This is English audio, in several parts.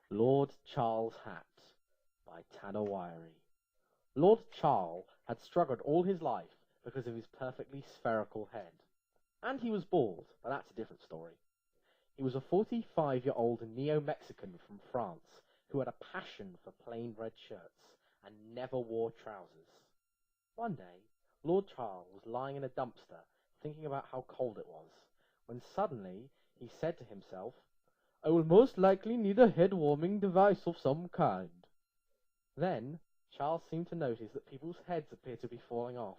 Lord Charles' Hat by Tanner Wiry. Lord Chal had struggled all his life because of his perfectly spherical head. And he was bald, but that's a different story. He was a 45-year-old neo-Mexican from France who had a passion for plain red shirts and never wore trousers. One day, Lord Chal was lying in a dumpster thinking about how cold it was, when suddenly he said to himself, "I will most likely need a head-warming device of some kind." Then, Charles seemed to notice that people's heads appeared to be falling off.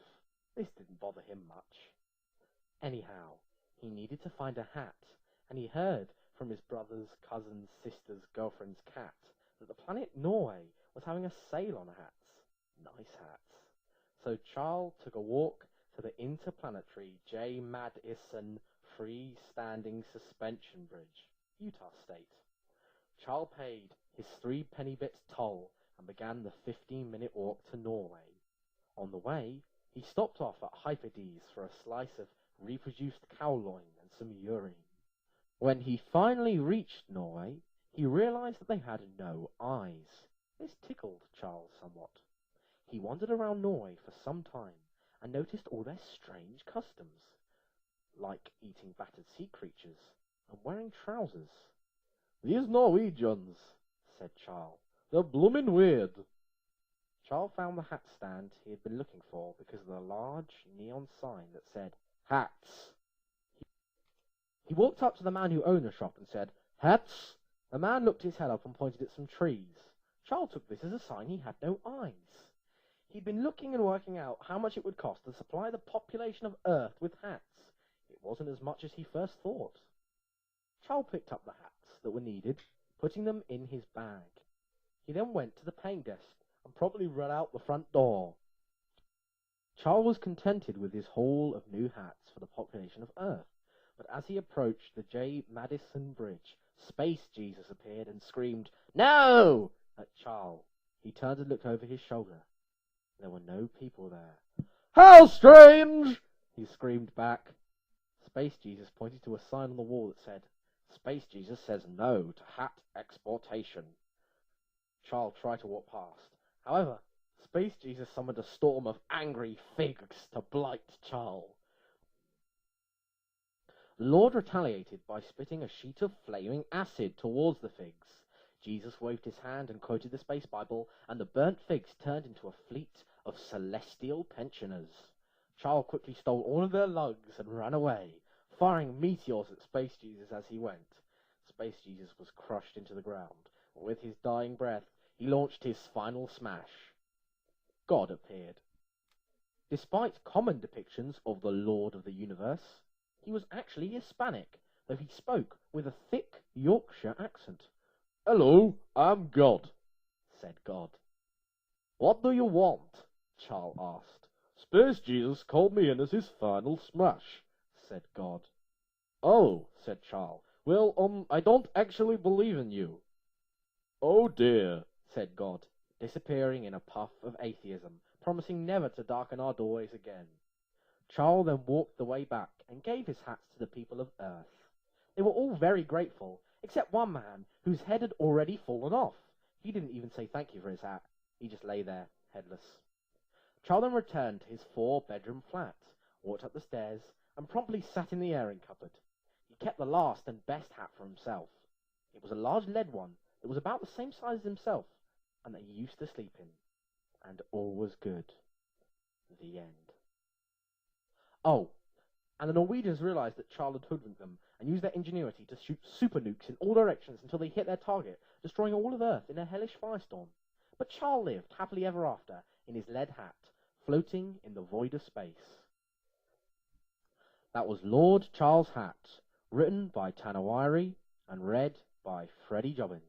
This didn't bother him much. Anyhow, he needed to find a hat, and he heard from his brother's, cousin's, sister's, girlfriend's cat that the planet Norway was having a sale on hats. Nice hats. So Charles took a walk to the interplanetary J. Madison freestanding suspension bridge, Utah State. Charles paid his 3 penny bit toll and began the 15-minute walk to Norway. On the way, he stopped off at Hyperdee's for a slice of reproduced cow loin and some urine. When he finally reached Norway, he realized that they had no eyes. This tickled Charles somewhat. He wandered around Norway for some time and noticed all their strange customs, like eating battered sea creatures and wearing trousers. "These Norwegians," said Charles, "they're bloomin' weird." Charles found the hat stand he had been looking for because of the large neon sign that said, "Hats." He walked up to the man who owned the shop and said, "Hats?" The man looked his head up and pointed at some trees. Charles took this as a sign he had no eyes. He'd been looking and working out how much it would cost to supply the population of Earth with hats. It wasn't as much as he first thought. Charles picked up the hats that were needed, putting them in his bag. He then went to the paying desk and promptly ran out the front door. Charles was contented with his haul of new hats for the population of Earth, but as he approached the J. Madison Bridge, Space Jesus appeared and screamed, "No!" at Charles. He turned and looked over his shoulder. There were no people there. "How strange!" he screamed back. Space Jesus pointed to a sign on the wall that said, "Space Jesus says no to hat exportation." Charles tried to walk past. However, Space Jesus summoned a storm of angry figs to blight Charles. Lord retaliated by spitting a sheet of flaming acid towards the figs. Jesus waved his hand and quoted the Space Bible, and the burnt figs turned into a fleet of celestial pensioners. Charles quickly stole all of their lugs and ran away, firing meteors at Space Jesus as he went. Space Jesus was crushed into the ground. With his dying breath, he launched his final smash. God appeared. Despite common depictions of the Lord of the Universe, he was actually Hispanic, though he spoke with a thick Yorkshire accent. "Hello, I'm God," said God. "What do you want?" Charles asked. "Space Jesus called me in as his final smash," said God. "Oh," said Charles. "Well, I don't actually believe in you." "Oh dear," said God, disappearing in a puff of atheism, promising never to darken our doorways again. Charles then walked the way back and gave his hats to the people of Earth. They were all very grateful, except one man whose head had already fallen off. He didn't even say thank you for his hat. He just lay there, headless. Charles then returned to his 4-bedroom flat, walked up the stairs, and promptly sat in the airing cupboard. He kept the last and best hat for himself. It was a large lead one that was about the same size as himself, and that he used to sleep in. And all was good. The end. Oh, and the Norwegians realized that Charles had hoodwinked them and used their ingenuity to shoot super nukes in all directions until they hit their target, destroying all of Earth in a hellish firestorm. But Charles lived happily ever after in his lead hat, floating in the void of space. That was Lord Charles' Hat, written by Tanner Wiry and read by Freddie Jobbins.